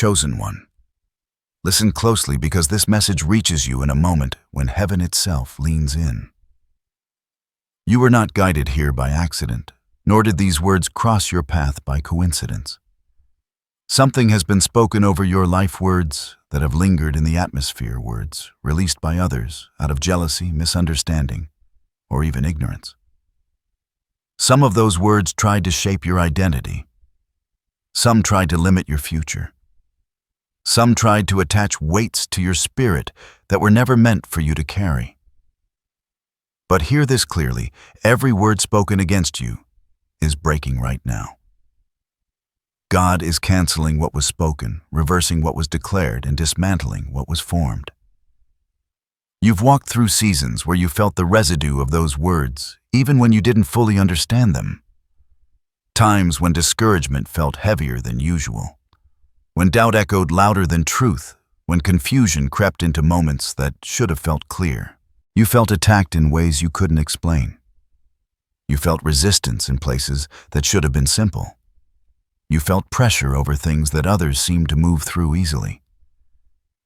chosen one. Listen closely because this message reaches you in a moment when heaven itself leans in. You were not guided here by accident, nor did these words cross your path by coincidence. Something has been spoken over your life, words that have lingered in the atmosphere, words released by others out of jealousy, misunderstanding, or even ignorance. Some of those words tried to shape your identity. Some tried to limit your future. Some tried to attach weights to your spirit that were never meant for you to carry. But hear this clearly, every word spoken against you is breaking right now. God is canceling what was spoken, reversing what was declared, and dismantling what was formed. You've walked through seasons where you felt the residue of those words, even when you didn't fully understand them. Times when discouragement felt heavier than usual, when doubt echoed louder than truth, when confusion crept into moments that should have felt clear. You felt attacked in ways you couldn't explain. You felt resistance in places that should have been simple. You felt pressure over things that others seemed to move through easily.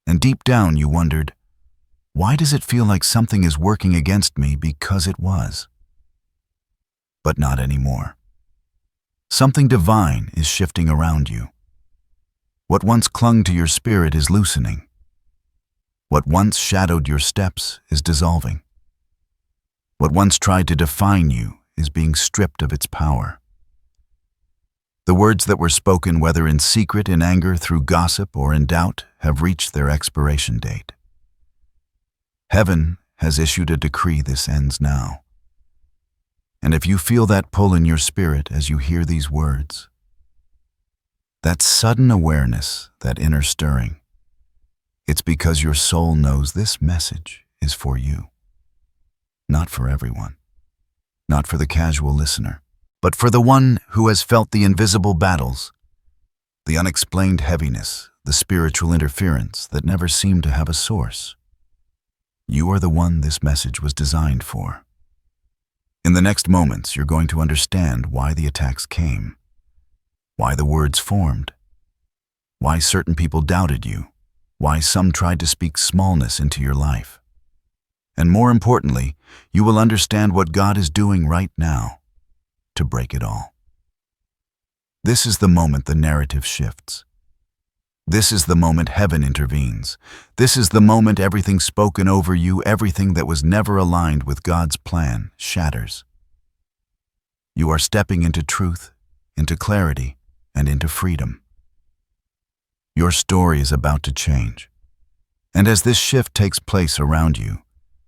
And deep down you wondered, why does it feel like something is working against me? Because it was. But not anymore. Something divine is shifting around you. What once clung to your spirit is loosening. What once shadowed your steps is dissolving. What once tried to define you is being stripped of its power. The words that were spoken, whether in secret, in anger, through gossip, or in doubt, have reached their expiration date. Heaven has issued a decree. This ends now. And if you feel that pull in your spirit as you hear these words, that sudden awareness, that inner stirring, it's because your soul knows this message is for you. Not for everyone, not for the casual listener, but for the one who has felt the invisible battles, the unexplained heaviness, the spiritual interference that never seemed to have a source. You are the one this message was designed for. In the next moments, you're going to understand why the attacks came, why the words formed, why certain people doubted you, why some tried to speak smallness into your life. And more importantly, you will understand what God is doing right now to break it all. This is the moment the narrative shifts. This is the moment heaven intervenes. This is the moment everything spoken over you, everything that was never aligned with God's plan, shatters. You are stepping into truth, into clarity, and into freedom. Your story is about to change. And as this shift takes place around you,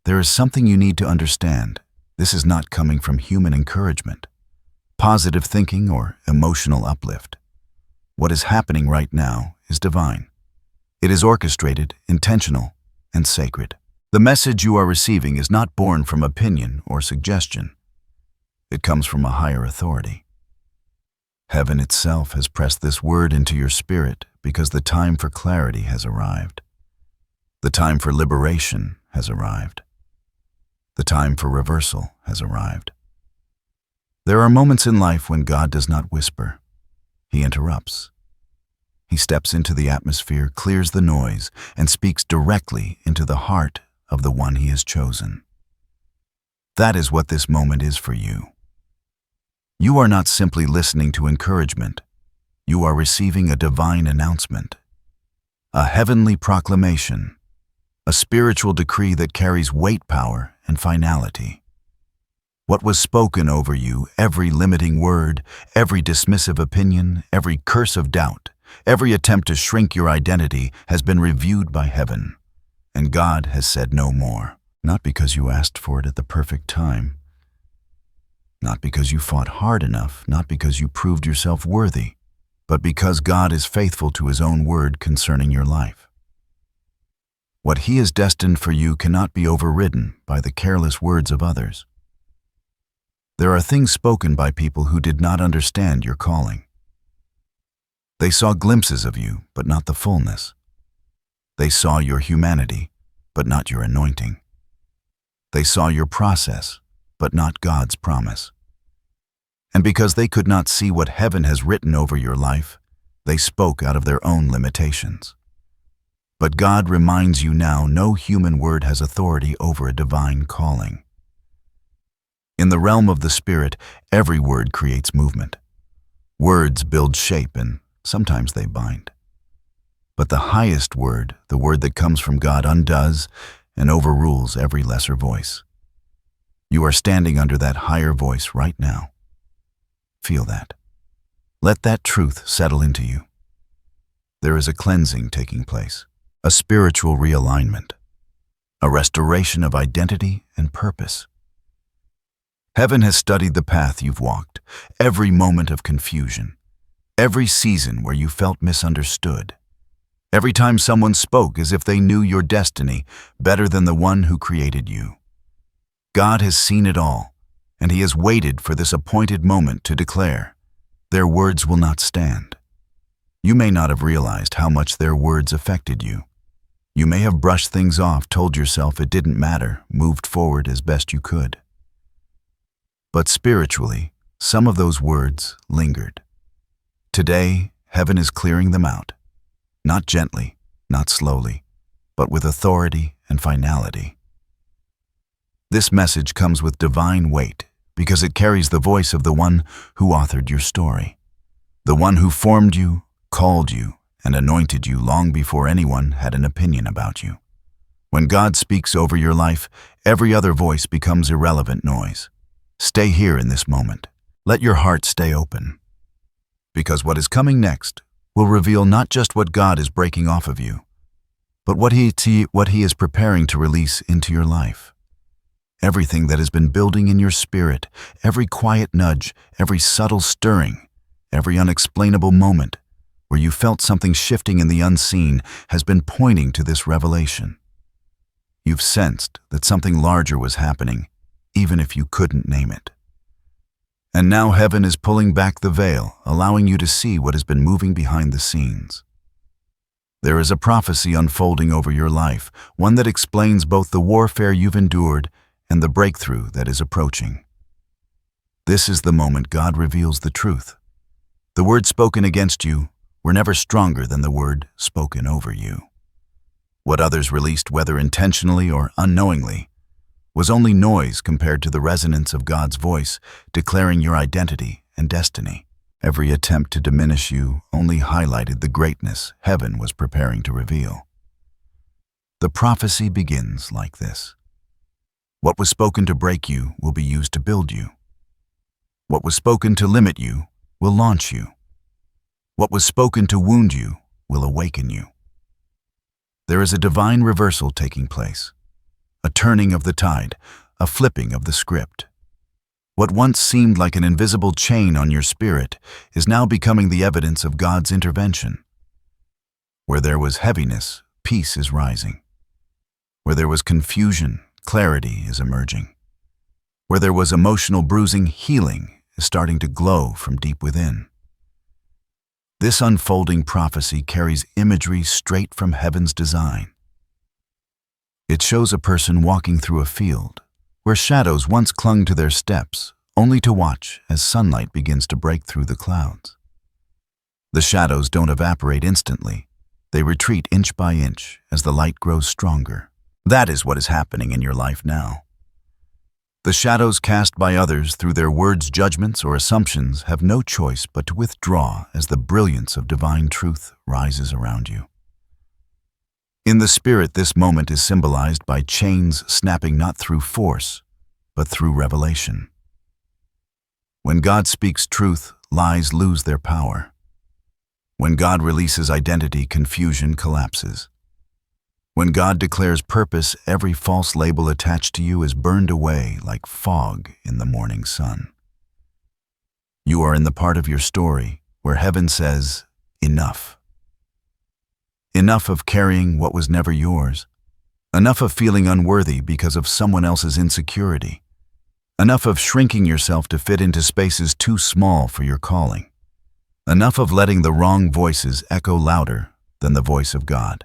there is something you need to understand. This is not coming from human encouragement, positive thinking, or emotional uplift. What is happening right now is divine. It is orchestrated, intentional, and sacred. The message you are receiving is not born from opinion or suggestion. It comes from a higher authority. Heaven itself has pressed this word into your spirit because the time for clarity has arrived. The time for liberation has arrived. The time for reversal has arrived. There are moments in life when God does not whisper. He interrupts. He steps into the atmosphere, clears the noise, and speaks directly into the heart of the one he has chosen. That is what this moment is for you. You are not simply listening to encouragement. You are receiving a divine announcement, a heavenly proclamation, a spiritual decree that carries weight, power, and finality. What was spoken over you, every limiting word, every dismissive opinion, every curse of doubt, every attempt to shrink your identity has been reviewed by heaven, and God has said no more. Not because you asked for it at the perfect time, not because you fought hard enough, not because you proved yourself worthy, but because God is faithful to His own word concerning your life. What He has destined for you cannot be overridden by the careless words of others. There are things spoken by people who did not understand your calling. They saw glimpses of you, but not the fullness. They saw your humanity, but not your anointing. They saw your process, but not God's promise. And because they could not see what heaven has written over your life, They spoke out of their own limitations. But God reminds you now no human word has authority over a divine calling. In the realm of the Spirit, every word creates movement. Words build shape and sometimes they bind. But the highest word, the word that comes from God, undoes and overrules every lesser voice. You are standing under that higher voice right now. Feel that. Let that truth settle into you. There is a cleansing taking place, a spiritual realignment, a restoration of identity and purpose. Heaven has studied the path you've walked, every moment of confusion, every season where you felt misunderstood, every time someone spoke as if they knew your destiny better than the one who created you. God has seen it all, and He has waited for this appointed moment to declare, their words will not stand. You may not have realized how much their words affected you. You may have brushed things off, told yourself it didn't matter, moved forward as best you could. But spiritually, some of those words lingered. Today, heaven is clearing them out. Not gently, not slowly, but with authority and finality. This message comes with divine weight because it carries the voice of the one who authored your story, the one who formed you, called you, and anointed you long before anyone had an opinion about you. When God speaks over your life, every other voice becomes irrelevant noise. Stay here in this moment. Let your heart stay open. Because what is coming next will reveal not just what God is breaking off of you, but what He is preparing to release into your life. Everything that has been building in your spirit, every quiet nudge, every subtle stirring, every unexplainable moment where you felt something shifting in the unseen has been pointing to this revelation. You've sensed that something larger was happening, even if you couldn't name it. And now heaven is pulling back the veil, allowing you to see what has been moving behind the scenes. There is a prophecy unfolding over your life, one that explains both the warfare you've endured and the breakthrough that is approaching. This is the moment God reveals the truth. The words spoken against you were never stronger than the word spoken over you. What others released, whether intentionally or unknowingly, was only noise compared to the resonance of God's voice declaring your identity and destiny. Every attempt to diminish you only highlighted the greatness heaven was preparing to reveal. The prophecy begins like this. What was spoken to break you will be used to build you. What was spoken to limit you will launch you. What was spoken to wound you will awaken you. There is a divine reversal taking place. A turning of the tide, a flipping of the script. What once seemed like an invisible chain on your spirit is now becoming the evidence of God's intervention. Where there was heaviness, peace is rising. Where there was confusion, clarity is emerging. Where there was emotional bruising, healing is starting to glow from deep within. This unfolding prophecy carries imagery straight from heaven's design. It shows a person walking through a field where shadows once clung to their steps, only to watch as sunlight begins to break through the clouds. The shadows don't evaporate instantly. They retreat inch by inch as the light grows stronger. That is what is happening in your life now. The shadows cast by others through their words, judgments, or assumptions have no choice but to withdraw as the brilliance of divine truth rises around you. In the spirit, this moment is symbolized by chains snapping not through force, but through revelation. When God speaks truth, lies lose their power. When God releases identity, confusion collapses. When God declares purpose, every false label attached to you is burned away like fog in the morning sun. You are in the part of your story where heaven says, enough. Enough of carrying what was never yours. Enough of feeling unworthy because of someone else's insecurity. Enough of shrinking yourself to fit into spaces too small for your calling. Enough of letting the wrong voices echo louder than the voice of God.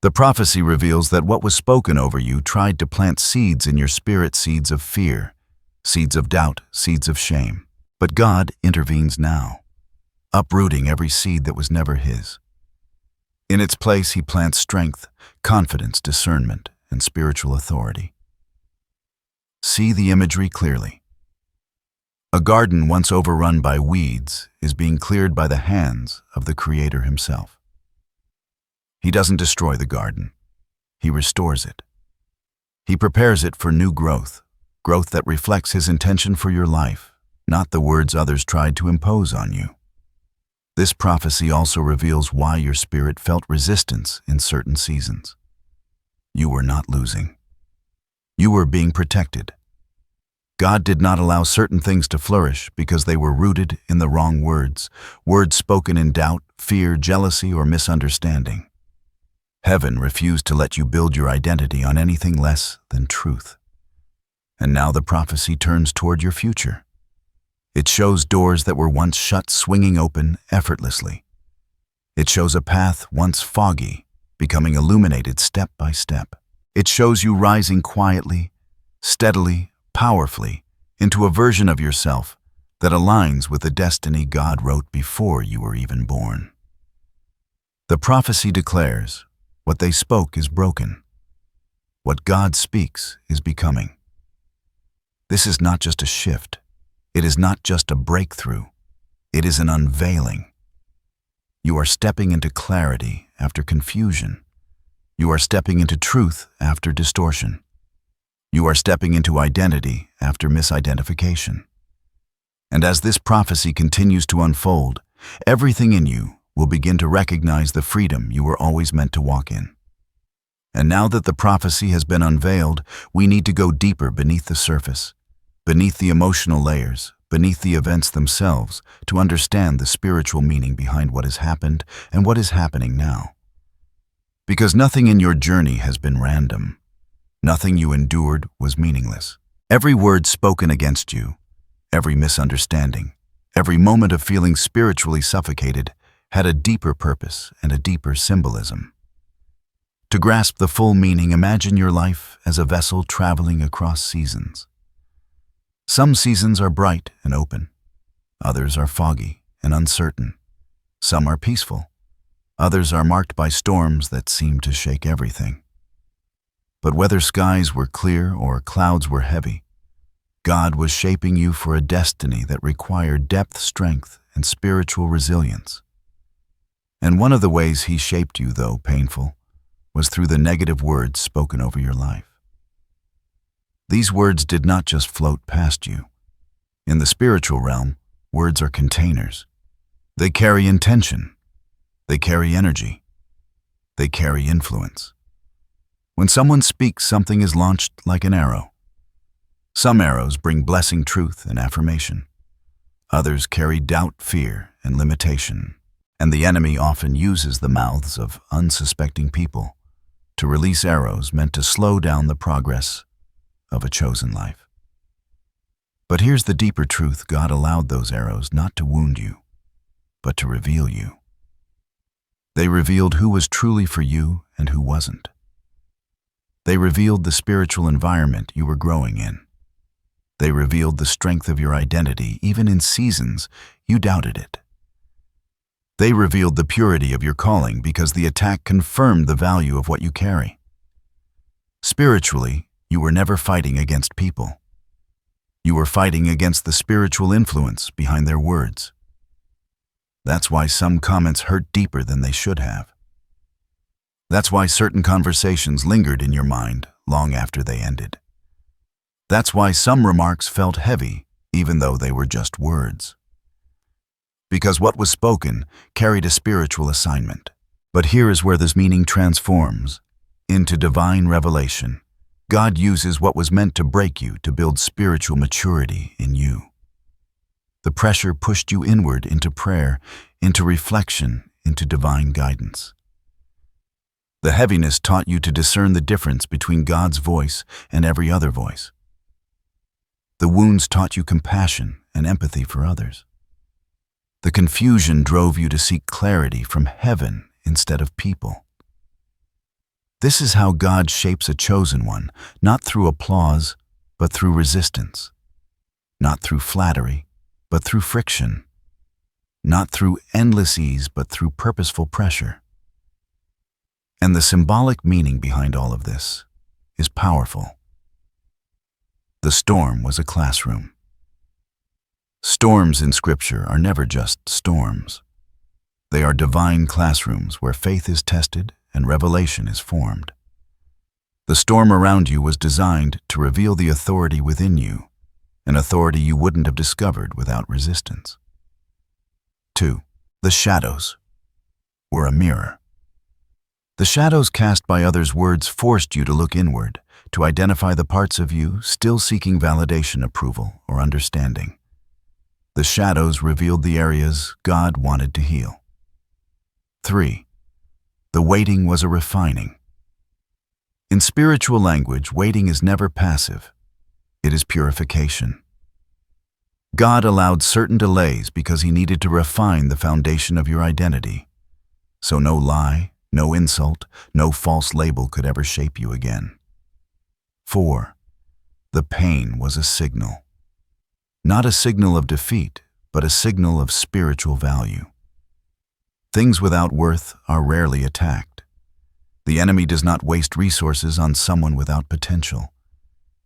The prophecy reveals that what was spoken over you tried to plant seeds in your spirit, seeds of fear, seeds of doubt, seeds of shame. But God intervenes now. uprooting every seed that was never his. In its place, he plants strength, confidence, discernment, and spiritual authority. See the imagery clearly. A garden once overrun by weeds is being cleared by the hands of the Creator himself. He doesn't destroy the garden. He restores it. He prepares it for new growth that reflects his intention for your life, not the words others tried to impose on you. This prophecy also reveals why your spirit felt resistance in certain seasons. You were not losing. You were being protected. God did not allow certain things to flourish because they were rooted in the wrong words spoken in doubt, fear, jealousy, or misunderstanding. Heaven refused to let you build your identity on anything less than truth. And now the prophecy turns toward your future. It shows doors that were once shut swinging open effortlessly. It shows a path once foggy becoming illuminated step by step. It shows you rising quietly, steadily, powerfully into a version of yourself that aligns with the destiny God wrote before you were even born. The prophecy declares, what they spoke is broken. What God speaks is becoming. This is not just a shift. It is not just a breakthrough. It is an unveiling. You are stepping into clarity after confusion. You are stepping into truth after distortion. You are stepping into identity after misidentification. And as this prophecy continues to unfold, everything in you will begin to recognize the freedom you were always meant to walk in. And now that the prophecy has been unveiled, we need to go deeper beneath the surface, beneath the emotional layers, beneath the events themselves, to understand the spiritual meaning behind what has happened and what is happening now. Because nothing in your journey has been random. Nothing you endured was meaningless. Every word spoken against you, every misunderstanding, every moment of feeling spiritually suffocated had a deeper purpose and a deeper symbolism. To grasp the full meaning, imagine your life as a vessel traveling across seasons. Some seasons are bright and open. Others are foggy and uncertain. Some are peaceful. Others are marked by storms that seem to shake everything. But whether skies were clear or clouds were heavy, God was shaping you for a destiny that required depth, strength, and spiritual resilience. And one of the ways he shaped you, though painful, was through the negative words spoken over your life. These words did not just float past you. In the spiritual realm, words are containers. They carry intention. They carry energy. They carry influence. When someone speaks, something is launched like an arrow. Some arrows bring blessing, truth, and affirmation. Others carry doubt, fear, and limitation. And the enemy often uses the mouths of unsuspecting people to release arrows meant to slow down the progress of a chosen life. But here's the deeper truth: God allowed those arrows not to wound you, but to reveal you. They revealed who was truly for you and who wasn't. They revealed the spiritual environment you were growing in. They revealed the strength of your identity, even in seasons you doubted it. They revealed the purity of your calling because the attack confirmed the value of what you carry. Spiritually, you were never fighting against people. You were fighting against the spiritual influence behind their words. That's why some comments hurt deeper than they should have. That's why certain conversations lingered in your mind long after they ended. That's why some remarks felt heavy, even though they were just words. Because what was spoken carried a spiritual assignment. But here is where this meaning transforms into divine revelation. God uses what was meant to break you to build spiritual maturity in you. The pressure pushed you inward into prayer, into reflection, into divine guidance. The heaviness taught you to discern the difference between God's voice and every other voice. The wounds taught you compassion and empathy for others. The confusion drove you to seek clarity from heaven instead of people. This is how God shapes a chosen one, not through applause, but through resistance. Not through flattery, but through friction. not through endless ease, but through purposeful pressure. And the symbolic meaning behind all of this is powerful. The storm was a classroom. Storms in Scripture are never just storms. They are divine classrooms where faith is tested and revelation is formed. The storm around you was designed to reveal the authority within you, an authority you wouldn't have discovered without resistance. 2. The shadows were a mirror. The shadows cast by others' words forced you to look inward, to identify the parts of you still seeking validation, approval, or understanding. The shadows revealed the areas God wanted to heal. 3. The waiting was a refining. In spiritual language, waiting is never passive. It is purification. God allowed certain delays because He needed to refine the foundation of your identity. So no lie, no insult, no false label could ever shape you again. 4. The pain was a signal. Not a signal of defeat, but a signal of spiritual value. Things without worth are rarely attacked. The enemy does not waste resources on someone without potential.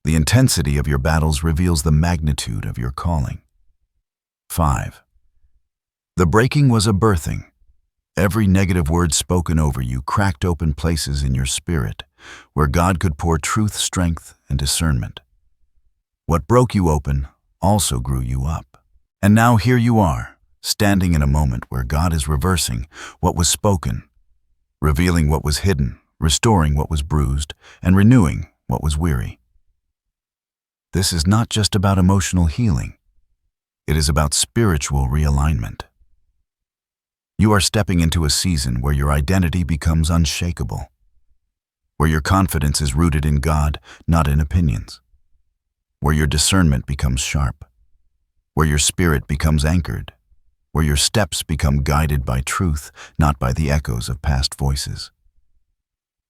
The intensity of your battles reveals the magnitude of your calling. 5. The breaking was a birthing. Every negative word spoken over you cracked open places in your spirit where God could pour truth, strength, and discernment. What broke you open also grew you up. And now here you are, standing in a moment where God is reversing what was spoken, revealing what was hidden, restoring what was bruised, and renewing what was weary. This is not just about emotional healing. It is about spiritual realignment. You are stepping into a season where your identity becomes unshakable, where your confidence is rooted in God, not in opinions, where your discernment becomes sharp, where your spirit becomes anchored, where your steps become guided by truth, not by the echoes of past voices.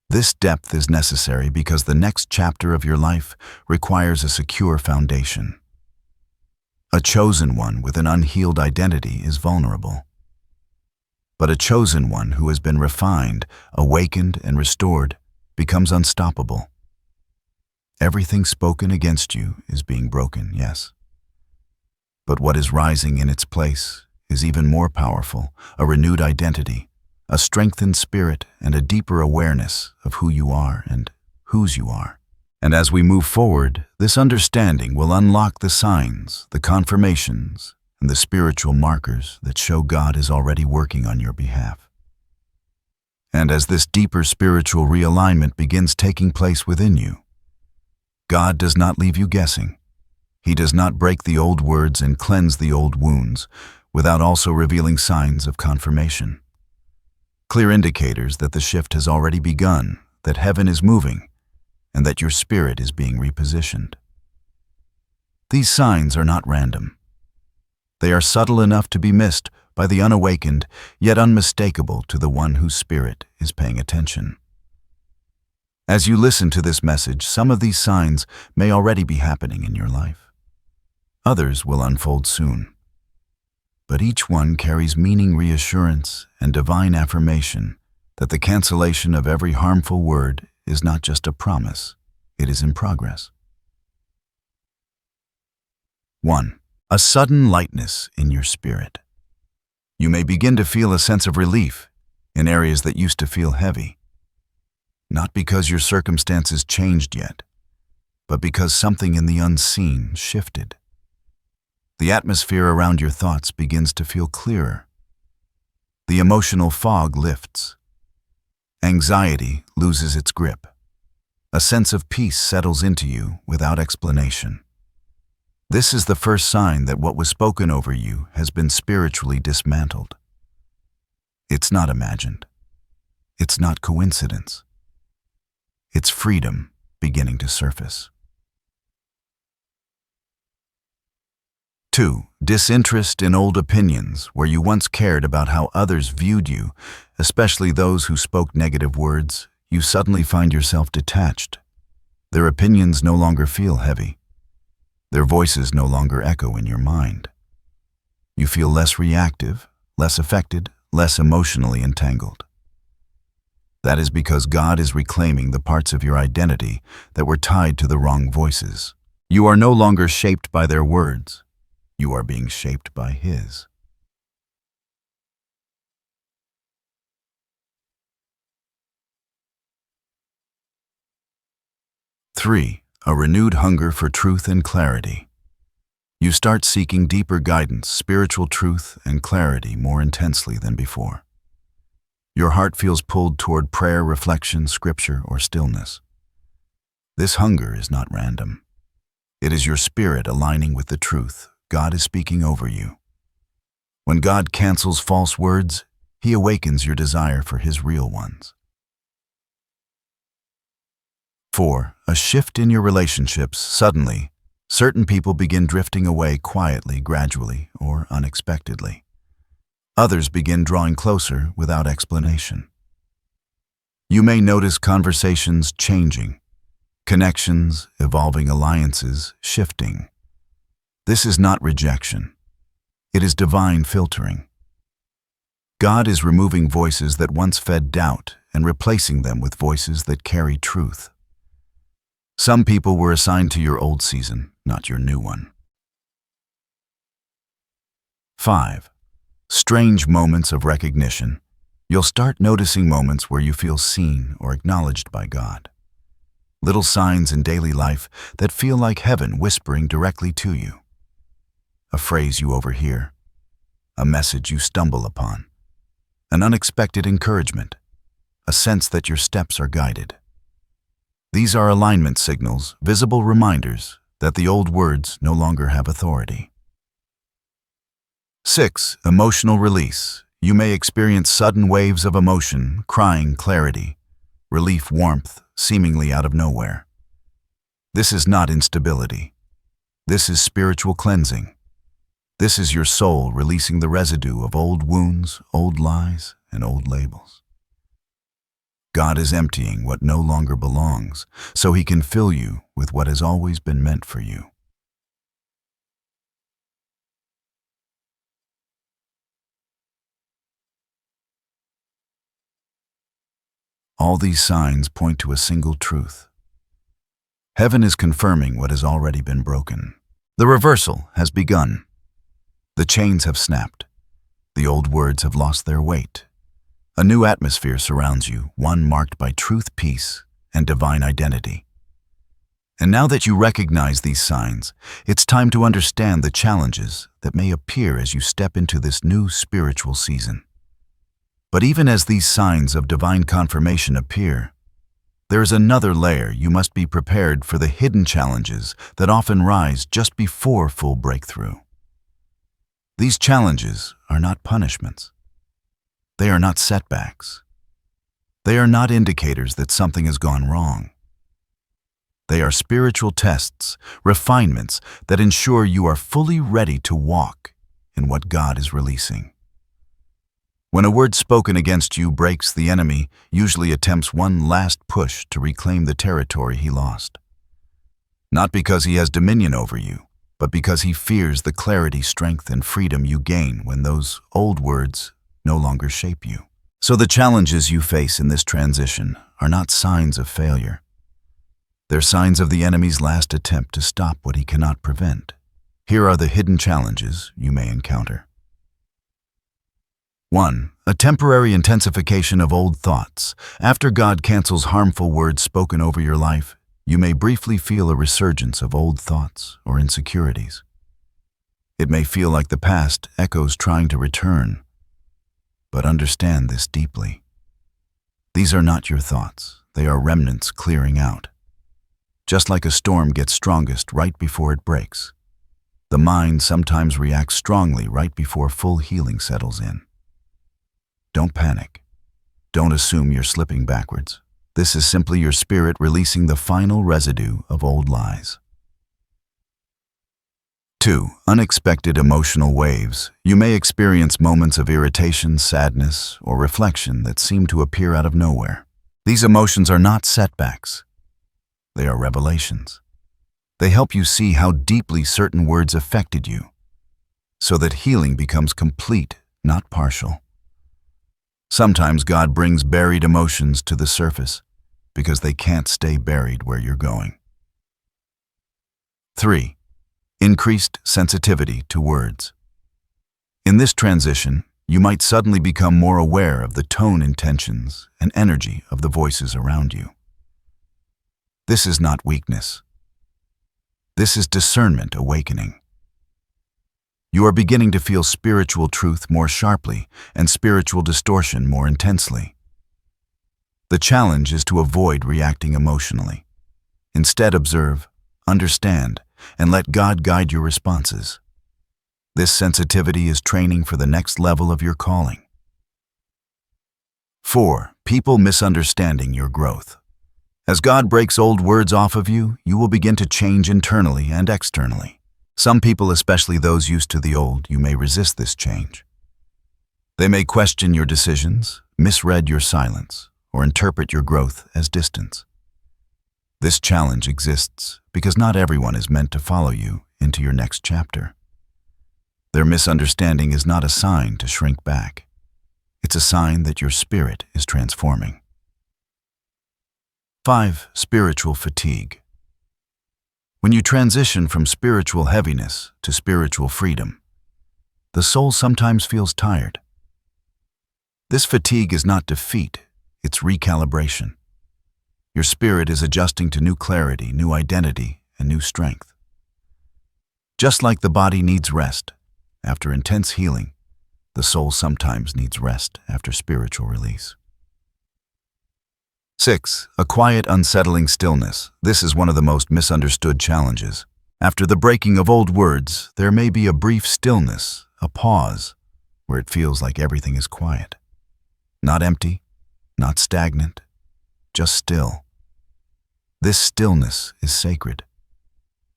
This depth is necessary because the next chapter of your life requires a secure foundation. A chosen one with an unhealed identity is vulnerable. But a chosen one who has been refined, awakened, and restored becomes unstoppable. Everything spoken against you is being broken, yes. But what is rising in its place is even more powerful, a renewed identity, a strengthened spirit, and a deeper awareness of who you are and whose you are. And as we move forward, this understanding will unlock the signs, the confirmations, and the spiritual markers that show God is already working on your behalf. And as this deeper spiritual realignment begins taking place within you, God does not leave you guessing. He does not break the old words and cleanse the old wounds without also revealing signs of confirmation. Clear indicators that the shift has already begun, that heaven is moving, and that your spirit is being repositioned. These signs are not random. They are subtle enough to be missed by the unawakened, yet unmistakable to the one whose spirit is paying attention. As you listen to this message, some of these signs may already be happening in your life. Others will unfold soon. But each one carries meaning, reassurance, and divine affirmation that the cancellation of every harmful word is not just a promise, it is in progress. 1. A sudden lightness in your spirit. You may begin to feel a sense of relief in areas that used to feel heavy. Not because your circumstances changed yet, but because something in the unseen shifted. The atmosphere around your thoughts begins to feel clearer. The emotional fog lifts. Anxiety loses its grip. A sense of peace settles into you without explanation. This is the first sign that what was spoken over you has been spiritually dismantled. It's not imagined. It's not coincidence. It's freedom beginning to surface. 2. Disinterest in old opinions, where you once cared about how others viewed you, especially those who spoke negative words. You suddenly find yourself detached. Their opinions no longer feel heavy. Their voices no longer echo in your mind. You feel less reactive, less affected, less emotionally entangled. That is because God is reclaiming the parts of your identity that were tied to the wrong voices. You are no longer shaped by their words. You are being shaped by His. 3. A renewed hunger for truth and clarity. You start seeking deeper guidance, spiritual truth, and clarity more intensely than before. Your heart feels pulled toward prayer, reflection, scripture, or stillness. This hunger is not random. It is your spirit aligning with the truth God is speaking over you. When God cancels false words, He awakens your desire for His real ones. 4. A shift in your relationships. Suddenly, certain people begin drifting away quietly, gradually, or unexpectedly. Others begin drawing closer without explanation. You may notice conversations changing, connections, evolving alliances, shifting. This is not rejection. It is divine filtering. God is removing voices that once fed doubt and replacing them with voices that carry truth. Some people were assigned to your old season, not your new one. 5. Strange moments of recognition. You'll start noticing moments where you feel seen or acknowledged by God. Little signs in daily life that feel like heaven whispering directly to you. A phrase you overhear, a message you stumble upon, an unexpected encouragement, a sense that your steps are guided. These are alignment signals, visible reminders that the old words no longer have authority. 6. Emotional release. You may experience sudden waves of emotion, crying, clarity, relief, warmth, seemingly out of nowhere. This is not instability. This is spiritual cleansing. This is your soul releasing the residue of old wounds, old lies, and old labels. God is emptying what no longer belongs, so He can fill you with what has always been meant for you. All these signs point to a single truth. Heaven is confirming what has already been broken. The reversal has begun. The chains have snapped. The old words have lost their weight. A new atmosphere surrounds you, one marked by truth, peace, and divine identity. And now that you recognize these signs, it's time to understand the challenges that may appear as you step into this new spiritual season. But even as these signs of divine confirmation appear, there is another layer. You must be prepared for the hidden challenges that often rise just before full breakthrough. These challenges are not punishments. They are not setbacks. They are not indicators that something has gone wrong. They are spiritual tests, refinements that ensure you are fully ready to walk in what God is releasing. When a word spoken against you breaks, the enemy usually attempts one last push to reclaim the territory he lost. Not because he has dominion over you, but because he fears the clarity, strength, and freedom you gain when those old words no longer shape you. So the challenges you face in this transition are not signs of failure. They're signs of the enemy's last attempt to stop what he cannot prevent. Here are the hidden challenges you may encounter. 1. A temporary intensification of old thoughts. After God cancels harmful words spoken over your life, you may briefly feel a resurgence of old thoughts or insecurities. It may feel like the past echoes trying to return. But understand this deeply. These are not your thoughts. They are remnants clearing out. Just like a storm gets strongest right before it breaks, the mind sometimes reacts strongly right before full healing settles in. Don't panic. Don't assume you're slipping backwards. This is simply your spirit releasing the final residue of old lies. 2. Unexpected emotional waves. You may experience moments of irritation, sadness, or reflection that seem to appear out of nowhere. These emotions are not setbacks. They are revelations. They help you see how deeply certain words affected you, so that healing becomes complete, not partial. Sometimes God brings buried emotions to the surface because they can't stay buried where you're going. 3. Increased sensitivity to words. In this transition, you might suddenly become more aware of the tone, intentions, and energy of the voices around you. This is not weakness. This is discernment awakening. You are beginning to feel spiritual truth more sharply and spiritual distortion more intensely. The challenge is to avoid reacting emotionally. Instead, observe, understand, and let God guide your responses. This sensitivity is training for the next level of your calling. 4. People misunderstanding your growth. As God breaks old words off of you, you will begin to change internally and externally. Some people, especially those used to the old, you may resist this change. They may question your decisions, misread your silence, or interpret your growth as distance. This challenge exists because not everyone is meant to follow you into your next chapter. Their misunderstanding is not a sign to shrink back. It's a sign that your spirit is transforming. 5. Spiritual fatigue. When you transition from spiritual heaviness to spiritual freedom, the soul sometimes feels tired. This fatigue is not defeat, it's recalibration. Your spirit is adjusting to new clarity, new identity, and new strength. Just like the body needs rest after intense healing, the soul sometimes needs rest after spiritual release. 6. A quiet, unsettling stillness. This is one of the most misunderstood challenges. After the breaking of old words, there may be a brief stillness, a pause, where it feels like everything is quiet. Not empty, not stagnant, just still. This stillness is sacred.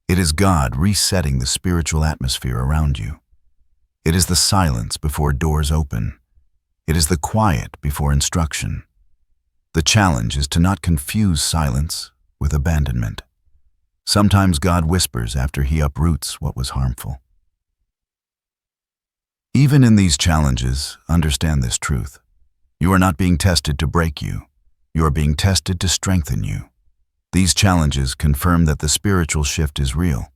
It is God resetting the spiritual atmosphere around you. It is the silence before doors open. It is the quiet before instruction. The challenge is to not confuse silence with abandonment. Sometimes God whispers after He uproots what was harmful. Even in these challenges, understand this truth. You are not being tested to break you. You are being tested to strengthen you. These challenges confirm that the spiritual shift is real,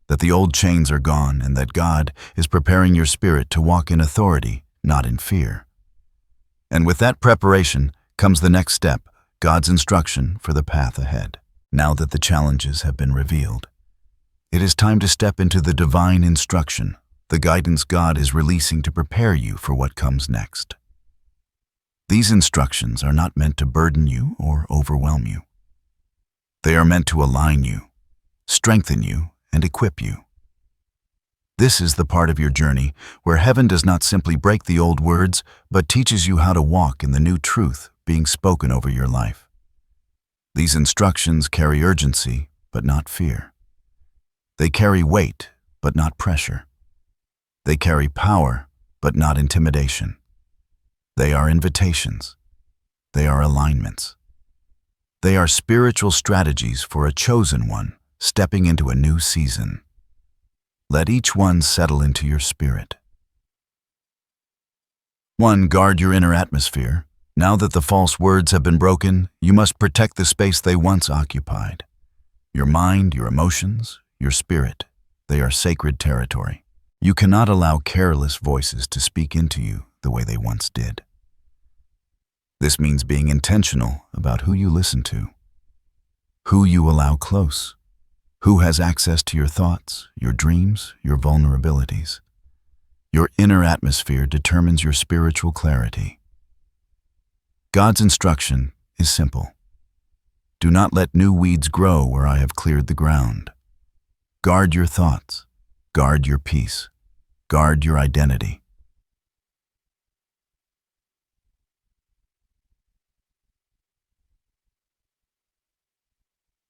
that the old chains are gone, and that God is preparing your spirit to walk in authority, not in fear. And with that preparation comes the next step, God's instruction for the path ahead. Now that the challenges have been revealed, it is time to step into the divine instruction, the guidance God is releasing to prepare you for what comes next. These instructions are not meant to burden you or overwhelm you. They are meant to align you, strengthen you, and equip you. This is the part of your journey where heaven does not simply break the old words, but teaches you how to walk in the new truth being spoken over your life. These instructions carry urgency, but not fear. They carry weight, but not pressure. They carry power, but not intimidation. They are invitations. They are alignments. They are spiritual strategies for a chosen one stepping into a new season. Let each one settle into your spirit. 1. Guard your inner atmosphere. Now that the false words have been broken, you must protect the space they once occupied. Your mind, your emotions, your spirit, they are sacred territory. You cannot allow careless voices to speak into you the way they once did. This means being intentional about who you listen to, who you allow close, who has access to your thoughts, your dreams, your vulnerabilities. Your inner atmosphere determines your spiritual clarity. God's instruction is simple. Do not let new weeds grow where I have cleared the ground. Guard your thoughts. Guard your peace. Guard your identity.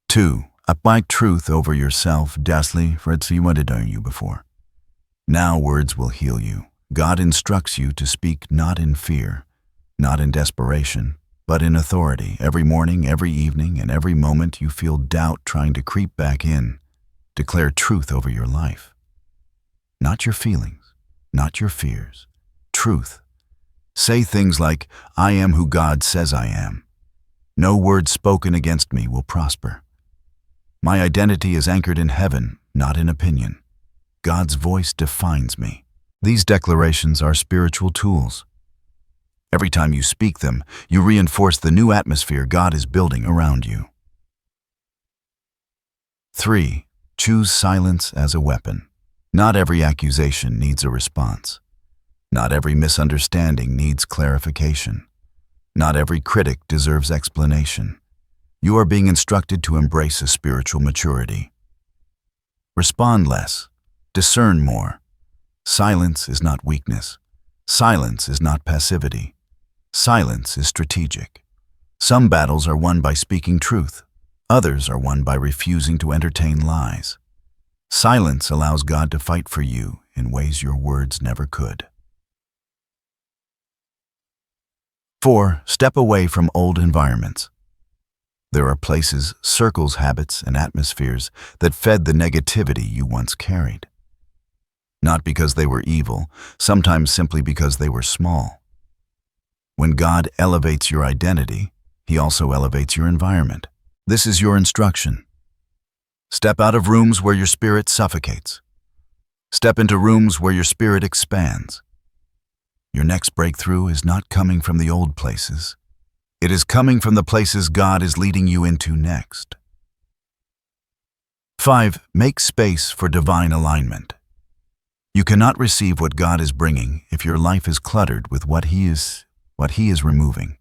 2. Apply truth over yourself, Dasli, for it's you wanted you before. Now words will heal you. God instructs you to speak not in fear, not in desperation, but in authority. Every morning, every evening, and every moment you feel doubt trying to creep back in, declare truth over your life. Not your feelings, not your fears. truth. Say things like, I am who God says I am. No word spoken against me will prosper. My identity is anchored in heaven, not in opinion. God's voice defines me. These declarations are spiritual tools. Every time you speak them, you reinforce the new atmosphere God is building around you. 3. Choose silence as a weapon. Not every accusation needs a response. Not every misunderstanding needs clarification. Not every critic deserves explanation. You are being instructed to embrace a spiritual maturity. Respond less. Discern more. Silence is not weakness. Silence is not passivity. Silence is strategic. Some battles are won by speaking truth. Others are won by refusing to entertain lies. Silence allows God to fight for you in ways your words never could. 4. Step away from old environments. There are places, circles, habits, and atmospheres that fed the negativity you once carried. Not because they were evil, sometimes simply because they were small. When God elevates your identity, He also elevates your environment. This is your instruction. Step out of rooms where your spirit suffocates. Step into rooms where your spirit expands. Your next breakthrough is not coming from the old places. It is coming from the places God is leading you into next. 5. Make space for divine alignment. You cannot receive what God is bringing if your life is cluttered with what He is removing.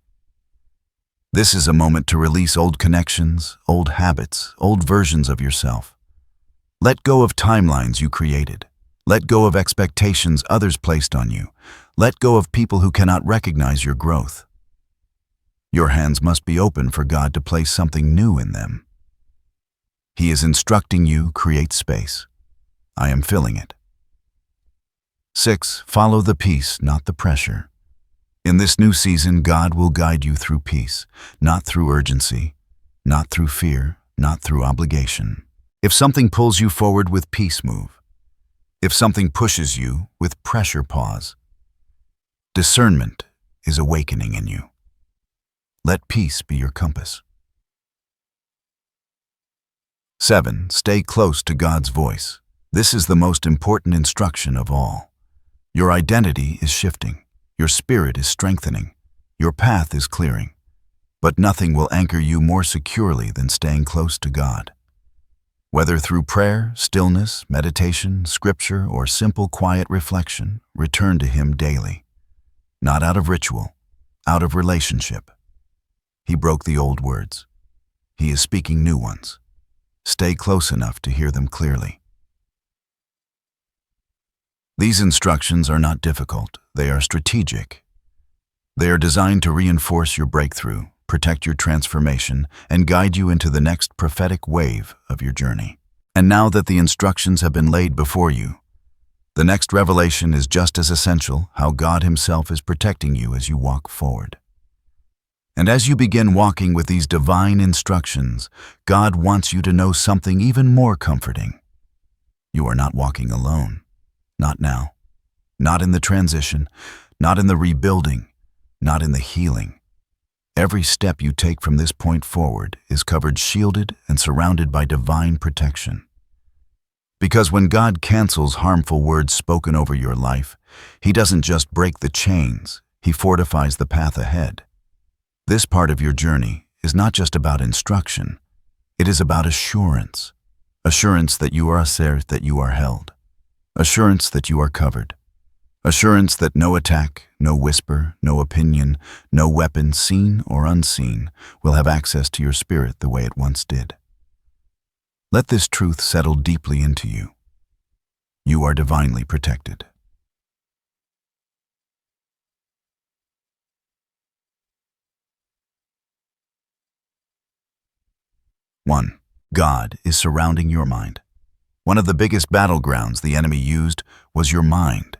This is a moment to release old connections, old habits, old versions of yourself. Let go of timelines you created. Let go of expectations others placed on you. Let go of people who cannot recognize your growth. Your hands must be open for God to place something new in them. He is instructing you, create space. I am filling it. 6. Follow the peace, not the pressure. In this new season, God will guide you through peace, not through urgency, not through fear, not through obligation. If something pulls you forward, with peace, move. If something pushes you, with pressure, pause. Discernment is awakening in you. Let peace be your compass. 7. Stay close to God's voice. This is the most important instruction of all. Your identity is shifting. Your spirit is strengthening. Your path is clearing. But nothing will anchor you more securely than staying close to God. Whether through prayer, stillness, meditation, scripture, or simple quiet reflection, return to Him daily. Not out of ritual, out of relationship. He broke the old words. He is speaking new ones. Stay close enough to hear them clearly. These instructions are not difficult. They are strategic. They are designed to reinforce your breakthrough, protect your transformation, and guide you into the next prophetic wave of your journey. And now that the instructions have been laid before you, the next revelation is just as essential: how God Himself is protecting you as you walk forward. And as you begin walking with these divine instructions, God wants you to know something even more comforting. You are not walking alone. Not now. Not in the transition. Not in the rebuilding. Not in the healing. Every step you take from this point forward is covered, shielded, and surrounded by divine protection. Because when God cancels harmful words spoken over your life, He doesn't just break the chains, He fortifies the path ahead. This part of your journey is not just about instruction. It is about assurance. Assurance that you are assured, that you are held. Assurance that you are covered. Assurance that no attack, no whisper, no opinion, no weapon, seen or unseen, will have access to your spirit the way it once did. Let this truth settle deeply into you. You are divinely protected. One, God is surrounding your mind. One of the biggest battlegrounds the enemy used was your mind.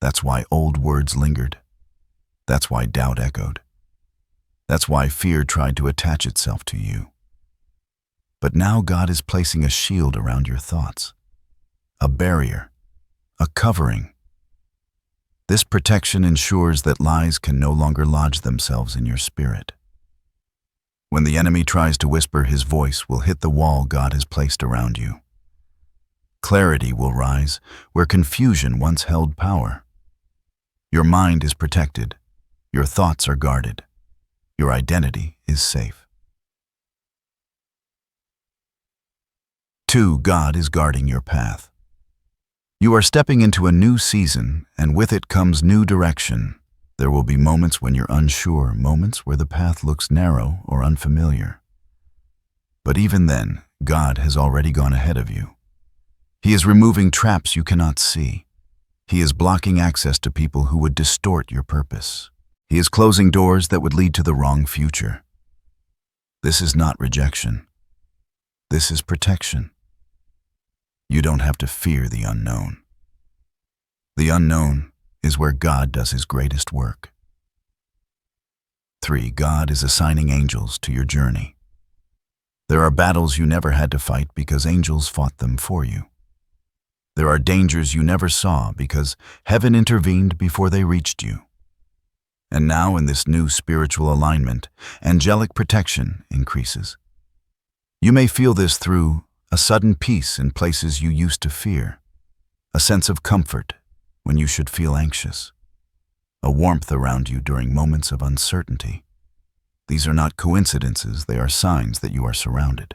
That's why old words lingered. That's why doubt echoed. That's why fear tried to attach itself to you. But now God is placing a shield around your thoughts, a barrier, a covering. This protection ensures that lies can no longer lodge themselves in your spirit. When the enemy tries to whisper, his voice will hit the wall God has placed around you. Clarity will rise where confusion once held power. Your mind is protected. Your thoughts are guarded. Your identity is safe. 2. God is guarding your path. You are stepping into a new season, and with it comes new direction. There will be moments when you're unsure, moments where the path looks narrow or unfamiliar. But even then, God has already gone ahead of you. He is removing traps you cannot see. He is blocking access to people who would distort your purpose. He is closing doors that would lead to the wrong future. This is not rejection. This is protection. You don't have to fear the unknown. The unknown is where God does His greatest work. 3. God is assigning angels to your journey. There are battles you never had to fight because angels fought them for you. There are dangers you never saw because heaven intervened before they reached you. And now, in this new spiritual alignment, angelic protection increases. You may feel this through a sudden peace in places you used to fear, a sense of comfort when you should feel anxious, a warmth around you during moments of uncertainty. These are not coincidences, they are signs that you are surrounded.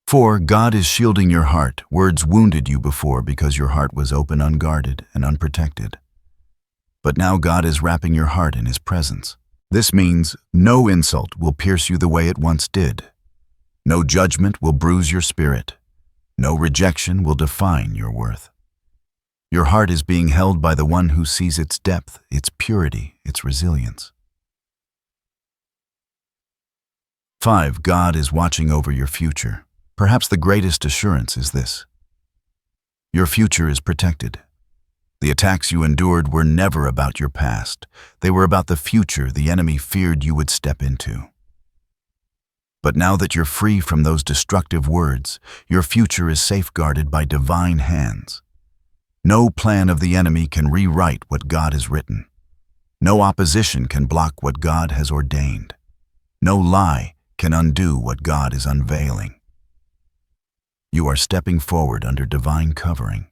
4. God is shielding your heart. Words wounded you before because your heart was open, unguarded, and unprotected. But now God is wrapping your heart in His presence. This means no insult will pierce you the way it once did. No judgment will bruise your spirit. No rejection will define your worth. Your heart is being held by the one who sees its depth, its purity, its resilience. 5. God is watching over your future. Perhaps the greatest assurance is this: your future is protected. The attacks you endured were never about your past. They were about the future the enemy feared you would step into. But now that you're free from those destructive words, your future is safeguarded by divine hands. No plan of the enemy can rewrite what God has written. No opposition can block what God has ordained. No lie can undo what God is unveiling. You are stepping forward under divine covering.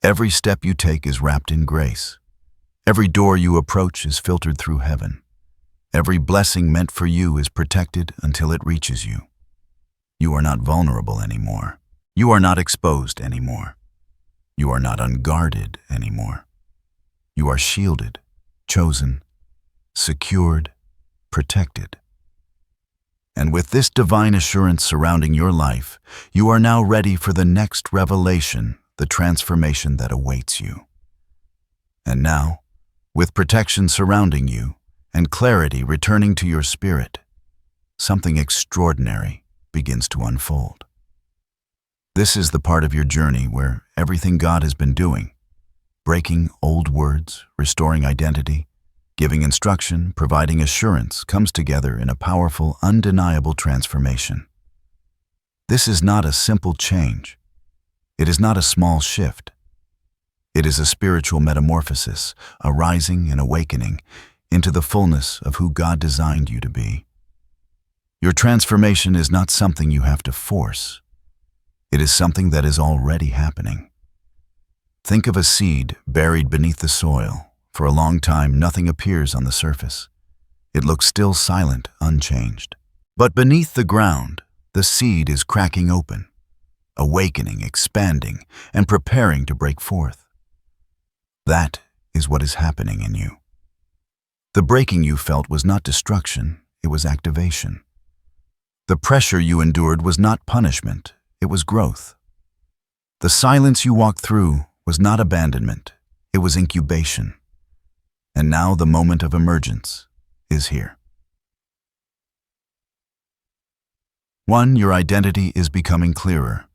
Every step you take is wrapped in grace. Every door you approach is filtered through heaven. Every blessing meant for you is protected until it reaches you. You are not vulnerable anymore. You are not exposed anymore. You are not unguarded anymore. You are shielded, chosen, secured, protected. And with this divine assurance surrounding your life, you are now ready for the next revelation, the transformation that awaits you. And now, with protection surrounding you and clarity returning to your spirit, something extraordinary begins to unfold. This is the part of your journey where everything God has been doing, breaking old words, restoring identity, giving instruction, providing assurance, comes together in a powerful, undeniable transformation. This is not a simple change. It is not a small shift. It is a spiritual metamorphosis, a rising and awakening into the fullness of who God designed you to be. Your transformation is not something you have to force. It is something that is already happening. Think of a seed buried beneath the soil. For a long time, nothing appears on the surface. It looks still, silent, unchanged. But beneath the ground, the seed is cracking open, awakening, expanding, and preparing to break forth. That is what is happening in you. The breaking you felt was not destruction, it was activation. The pressure you endured was not punishment, it was growth. The silence you walked through was not abandonment, it was incubation. And now the moment of emergence is here. 1. Your identity is becoming clearer.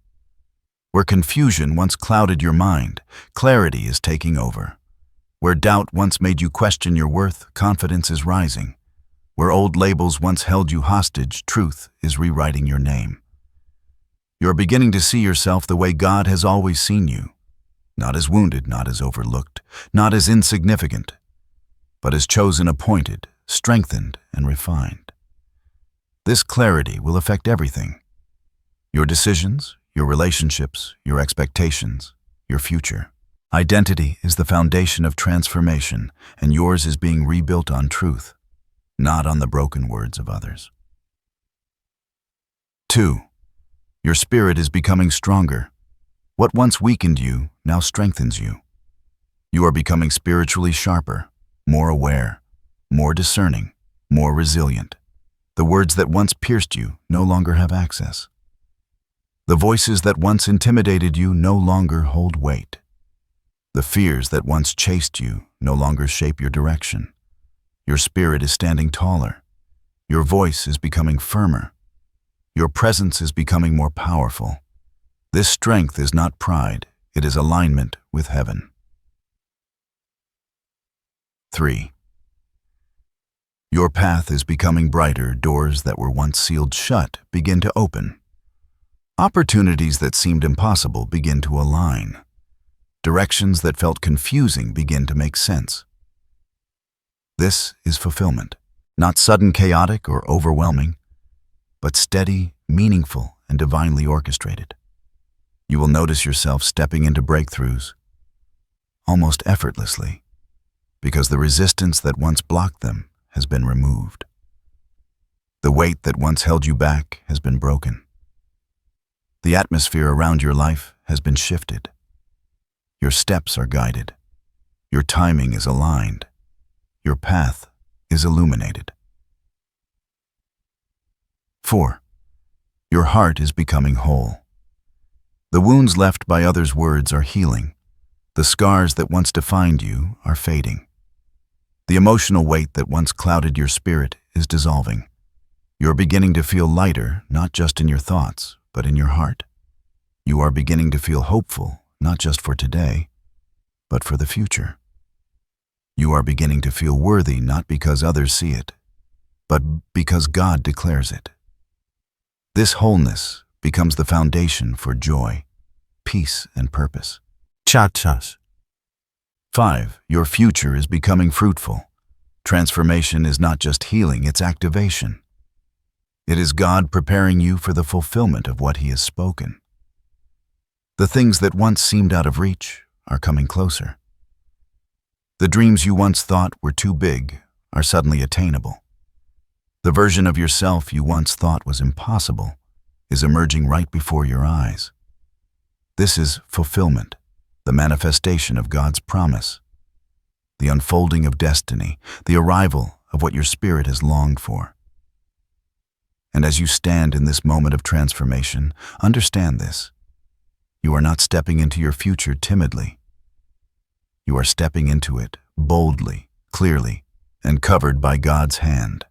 Where confusion once clouded your mind, clarity is taking over. Where doubt once made you question your worth, confidence is rising. Where old labels once held you hostage, truth is rewriting your name. You're beginning to see yourself the way God has always seen you. not as wounded, not as overlooked, not as insignificant, but as chosen, appointed, strengthened, and refined. This clarity will affect everything: your decisions, your relationships, your expectations, your future. Identity is the foundation of transformation, and yours is being rebuilt on truth, not on the broken words of others. 2. Your spirit is becoming stronger. What once weakened you now strengthens you. You are becoming spiritually sharper, more aware, more discerning, more resilient. The words that once pierced you no longer have access. The voices that once intimidated you no longer hold weight. The fears that once chased you no longer shape your direction. Your spirit is standing taller. Your voice is becoming firmer. Your presence is becoming more powerful. This strength is not pride, it is alignment with heaven. 3. Your path is becoming brighter. Doors that were once sealed shut begin to open. Opportunities that seemed impossible begin to align. Directions that felt confusing begin to make sense. This is fulfillment, not sudden, chaotic, or overwhelming, but steady, meaningful, and divinely orchestrated. You will notice yourself stepping into breakthroughs almost effortlessly, because the resistance that once blocked them has been removed. The weight that once held you back has been broken. The atmosphere around your life has been shifted. Your steps are guided. Your timing is aligned. Your path is illuminated. 4. Your heart is becoming whole. The wounds left by others' words are healing. The scars that once defined you are fading. The emotional weight that once clouded your spirit is dissolving. You're beginning to feel lighter, not just in your thoughts, but in your heart. You are beginning to feel hopeful, not just for today, but for the future. You are beginning to feel worthy, not because others see it, but because God declares it. This wholeness becomes the foundation for joy, peace, and purpose. 5. Your future is becoming fruitful. Transformation is not just healing, it's activation. It is God preparing you for the fulfillment of what He has spoken. The things that once seemed out of reach are coming closer. The dreams you once thought were too big are suddenly attainable. The version of yourself you once thought was impossible is emerging right before your eyes. This is fulfillment, the manifestation of God's promise, the unfolding of destiny, the arrival of what your spirit has longed for. And as you stand in this moment of transformation, understand this: you are not stepping into your future timidly. You are stepping into it boldly, clearly, and covered by God's hand.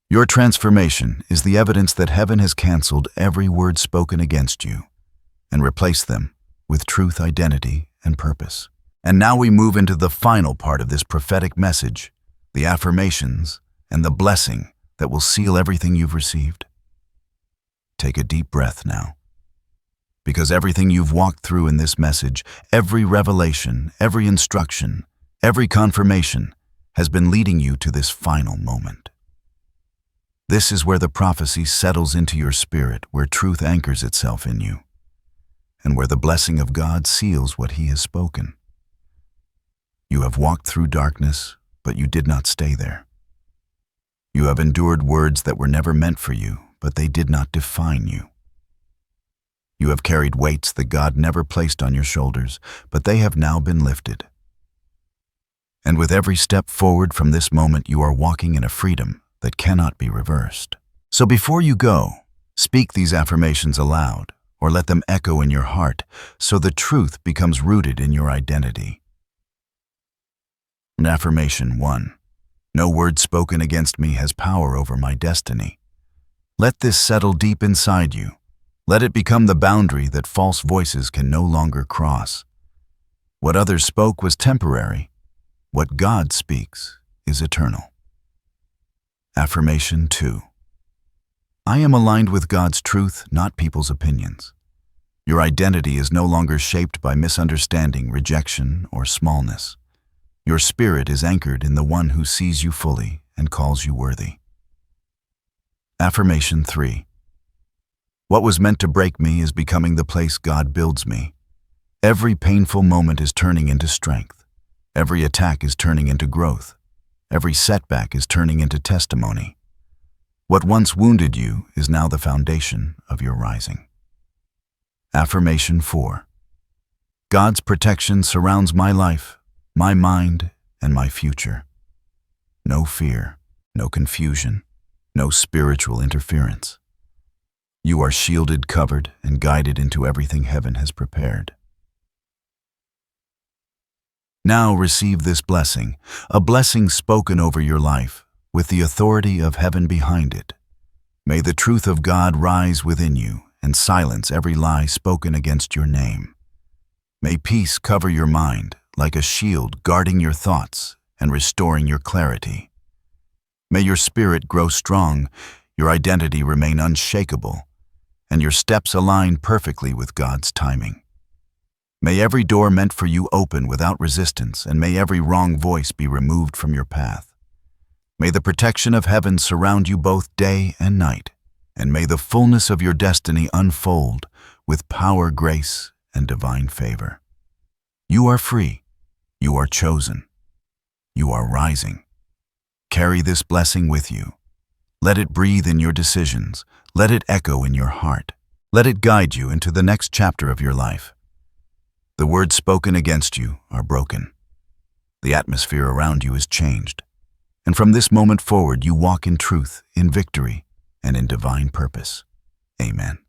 Your transformation is the evidence that heaven has canceled every word spoken against you and replaced them with truth, identity, and purpose. And now we move into the final part of this prophetic message, the affirmations and the blessing that will seal everything you've received. Take a deep breath now, because everything you've walked through in this message, every revelation, every instruction, every confirmation has been leading you to this final moment. This is where the prophecy settles into your spirit, where truth anchors itself in you, and where the blessing of God seals what He has spoken. You have walked through darkness, but you did not stay there. You have endured words that were never meant for you, but they did not define you. You have carried weights that God never placed on your shoulders, but they have now been lifted. And with every step forward from this moment, you are walking in a freedom that cannot be reversed. So before you go, speak these affirmations aloud, or let them echo in your heart, so the truth becomes rooted in your identity. Affirmation 1. No word spoken against me has power over my destiny. Let this settle deep inside you. Let it become the boundary that false voices can no longer cross. What others spoke was temporary. What God speaks is eternal. Affirmation 2. I am aligned with God's truth, not people's opinions. Your identity is no longer shaped by misunderstanding, rejection, or smallness. Your spirit is anchored in the one who sees you fully and calls you worthy. Affirmation 3. What was meant to break me is becoming the place God builds me. Every painful moment is turning into strength. Every attack is turning into growth. Every setback is turning into testimony. What once wounded you is now the foundation of your rising. Affirmation 4. God's protection surrounds my life, my mind, and my future. No fear, no confusion, no spiritual interference. You are shielded, covered, and guided into everything heaven has prepared. Now receive this blessing, a blessing spoken over your life, with the authority of heaven behind it. May the truth of God rise within you and silence every lie spoken against your name. May peace cover your mind like a shield guarding your thoughts and restoring your clarity. May your spirit grow strong, your identity remain unshakable, and your steps align perfectly with God's timing. May every door meant for you open without resistance, and may every wrong voice be removed from your path. May the protection of heaven surround you both day and night, and may the fullness of your destiny unfold with power, grace, and divine favor. You are free. You are chosen. You are rising. Carry this blessing with you. Let it breathe in your decisions. Let it echo in your heart. Let it guide you into the next chapter of your life. The words spoken against you are broken. The atmosphere around you is changed. And from this moment forward, you walk in truth, in victory, and in divine purpose. Amen.